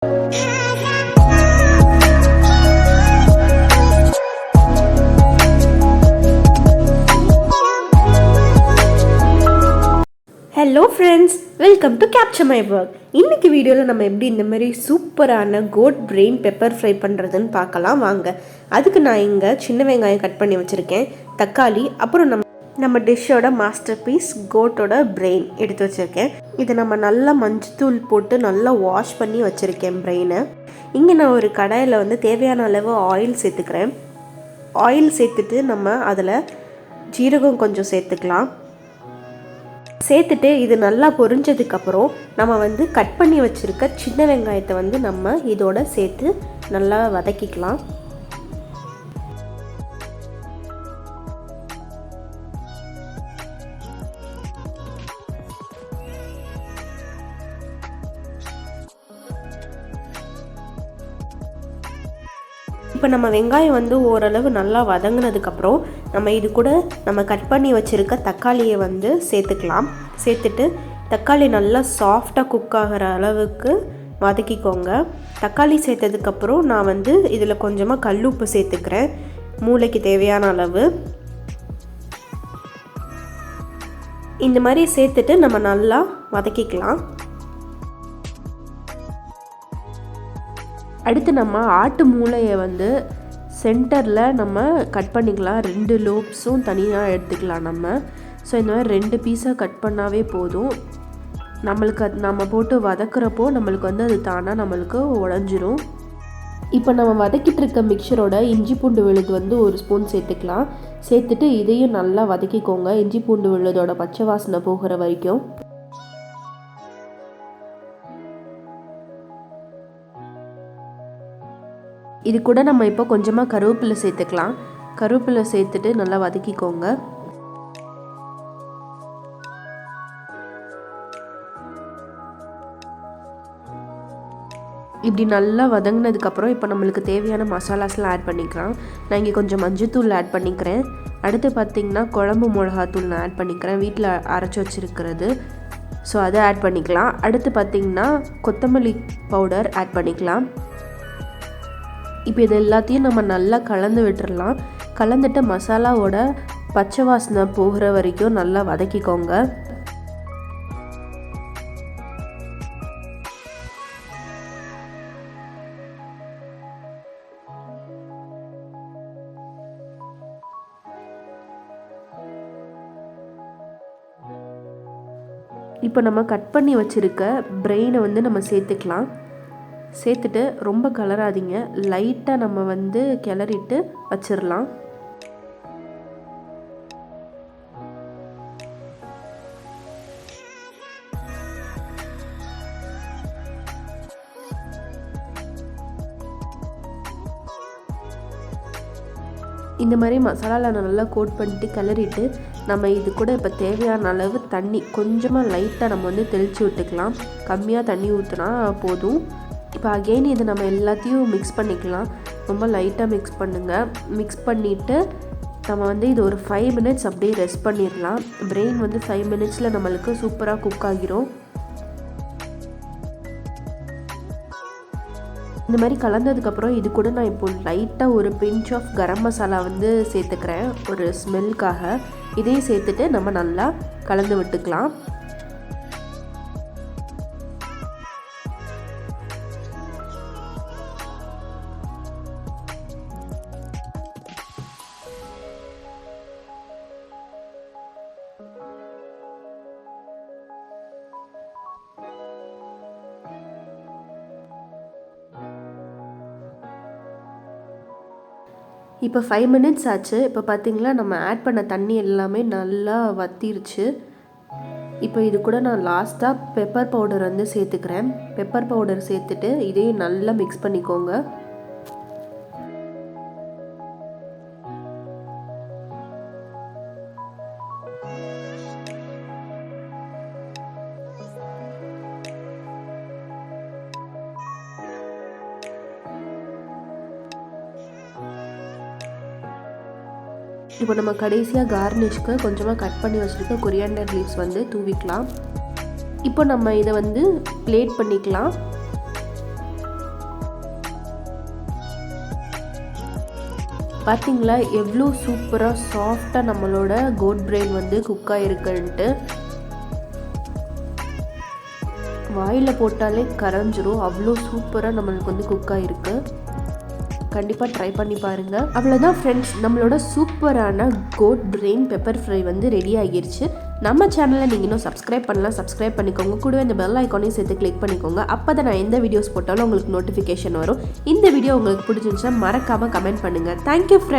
Hello friends, welcome to capture my work. இன்றைக்கி வீடியோவில் நம்ம எப்படி இந்த மாதிரி சூப்பரான கோட் பிரெயின் பெப்பர் ஃப்ரை பண்ணுறதுன்னு பார்க்கலாம் வாங்க. அதுக்கு நான் இங்கே சின்ன வெங்காயம் கட் பண்ணி வச்சுருக்கேன், தக்காளி, அப்புறம் நம்ம டிஷ்ஷோட மாஸ்டர் பீஸ் கோட்டோட பிரெயின் எடுத்து வச்சுருக்கேன். இதை நம்ம நல்லா மஞ்சத்தூள் போட்டு நல்லா வாஷ் பண்ணி வச்சுருக்கேன் பிரெயினை. இங்கே நான் ஒரு கடாயில் தேவையான அளவு ஆயில் சேர்த்துக்கிறேன். ஆயில் சேர்த்துட்டு நம்ம அதில் ஜீரகம் கொஞ்சம் சேர்த்துக்கலாம். சேர்த்துட்டு இது நல்லா பொரிஞ்சதுக்கப்புறம் நம்ம கட் பண்ணி வச்சுருக்க சின்ன வெங்காயத்தை நம்ம இதோட சேர்த்து நல்லா வதக்கிக்கலாம். இப்போ நம்ம வெங்காயம் ஓரளவு நல்லா வதங்கினதுக்கப்புறம் நம்ம இது கூட நம்ம கட் பண்ணி வச்சுருக்க தக்காளியை சேர்த்துக்கலாம். சேர்த்துட்டு தக்காளி நல்லா சாஃப்டாக குக் ஆகிற அளவுக்கு வதக்கிக்கோங்க. தக்காளி சேர்த்ததுக்கப்புறம் நான் இதில் கொஞ்சமாக கல்லுப்பு சேர்த்துக்கிறேன், மூளைக்கு தேவையான அளவு. இந்த மாதிரி சேர்த்துட்டு நம்ம நல்லா வதக்கிக்கலாம். அடுத்து நம்ம ஆட்டு மூளையை சென்டரில் நம்ம கட் பண்ணிக்கலாம். 2 லோப்ஸும் தனியாக எடுத்துக்கலாம் நம்ம. ஸோ இந்த மாதிரி 2 பீஸாக கட் பண்ணாவே போதும். நம்மளுக்கு நம்ம போட்டு வதக்குறப்போ நம்மளுக்கு அது தானாக நம்மளுக்கு உடஞ்சிரும். இப்போ நம்ம வதக்கிட்டு இருக்க மிக்சரோட இஞ்சி பூண்டு விழுது 1 ஸ்பூன் சேர்த்துக்கலாம். சேர்த்துட்டு இதையும் நல்லா வதக்கிக்கோங்க, இஞ்சி பூண்டு விழுதோட பச்சை வாசனை போகிற வரைக்கும். இது கூட நம்ம இப்போ கொஞ்சமாக கருவேப்பிலை சேர்த்துக்கலாம். கருவேப்பிலை சேர்த்துட்டு நல்லா வதக்கிக்கோங்க. இப்படி நல்லா வதங்கினதுக்கப்புறம் இப்போ நம்மளுக்கு தேவையான மசாலாஸ்லாம் ஆட் பண்ணிக்கலாம். நான் இங்கே கொஞ்சம் மஞ்சத்தூள் ஆட் பண்ணிக்கிறேன். அடுத்து பார்த்திங்கன்னா குழம்பு மிளகாத்தூள் நான் ஆட் பண்ணிக்கிறேன், வீட்டில் அரைச்சி வச்சுருக்கிறது. ஸோ அதை ஆட் பண்ணிக்கலாம். அடுத்து பார்த்திங்கன்னா கொத்தமல்லி பவுடர் ஆட் பண்ணிக்கலாம். இப்போ இது எல்லாத்தையும் நம்ம நல்லா கலந்து விட்டுறலாம். கலந்துட்டு மசாலாவோட பச்சை வாசனை போகிற வரைக்கும் நல்லா வதக்கிக்கோங்க. இப்போ நம்ம கட் பண்ணி வச்சுருக்க பிரெயினை நம்ம சேர்த்துக்கலாம். சேர்த்துட்டு ரொம்ப கலராதிங்க, லைட்டாக நம்ம கிளறிட்டு வச்சிடலாம். இந்த மாதிரி மசாலாவில் நல்லா கோட் பண்ணிட்டு கிளறிட்டு நம்ம இது கூட இப்போ தேவையான அளவு தண்ணி கொஞ்சமாக லைட்டாக நம்ம தெளித்து விட்டுக்கலாம். கம்மியாக தண்ணி ஊற்றினா போதும். இப்போ அகெயின் இது நம்ம எல்லாத்தையும் மிக்ஸ் பண்ணிக்கலாம். ரொம்ப லைட்டாக மிக்ஸ் பண்ணுங்கள். மிக்ஸ் பண்ணிவிட்டு நம்ம இது ஒரு 5 மினிட்ஸ் அப்படியே ரெஸ்ட் பண்ணிடலாம். பிரெயின் 5 மினிட்ஸில் நம்மளுக்கு சூப்பராக குக் ஆகிரும். இந்த மாதிரி கலந்ததுக்கப்புறம் இது கூட நான் இப்போ லைட்டாக ஒரு பிஞ்ச் ஆஃப் கரம் மசாலா சேர்த்துக்கிறேன் ஒரு ஸ்மெல்லுக்காக. இதையும் சேர்த்துட்டு நம்ம நல்லா கலந்து விட்டுக்கலாம். இப்போ 5 மினிட்ஸ் ஆச்சு. இப்போ பார்த்திங்களா நம்ம ஆட் பண்ண தண்ணி எல்லாமே நல்லா வத்திருச்சு. இப்போ இது கூட நான் லாஸ்ட்டாக பெப்பர் பவுடர் சேர்த்துக்கிறேன். பெப்பர் பவுடர் சேர்த்துட்டு இதையும் நல்லா மிக்ஸ் பண்ணிக்கோங்க. இப்போ நம்ம கடைசியாக கார்னிஷ்க்கு கொஞ்சமாக கட் பண்ணி வச்சுருக்க கொரியாண்டர் லீவ்ஸ் தூவிக்கலாம். இப்போ நம்ம இதை பிளேட் பண்ணிக்கலாம். பார்த்தீங்களா எவ்வளோ சூப்பராக சாஃப்டாக நம்மளோட கோட் பிரெயின் வந்து குக் ஆகிருக்குன்ட்டு. வாயில் போட்டாலே கரைஞ்சிரும், அவ்வளோ சூப்பராக நம்மளுக்கு வந்து குக் ஆகிருக்கு. கண்டிப்பாக ட்ரை பண்ணி பாருங்கள். அவ்வளோதான் ஃப்ரெண்ட்ஸ், நம்மளோட சூப்பரான கோட் பிரெயின் பெப்பர் ஃப்ரை வந்து ரெடி ஆகிருச்சு. நம்ம சேனலை நீங்கள் இன்னும் சப்ஸ்கிரைப் பண்ணலாம், சப்ஸ்கிரைப் பண்ணிக்கோங்க. கூடவே இந்த பெல் ஐக்கானையும் சேர்த்து கிளிக் பண்ணிக்கோங்க. அப்போ தான் நான் எந்த வீடியோஸ் போட்டாலும் உங்களுக்கு நோட்டிஃபிகேஷன் வரும். இந்த வீடியோ உங்களுக்கு பிடிச்சிருந்துச்சுன்னா மறக்காமல் கமெண்ட் பண்ணுங்கள். Thank you friends.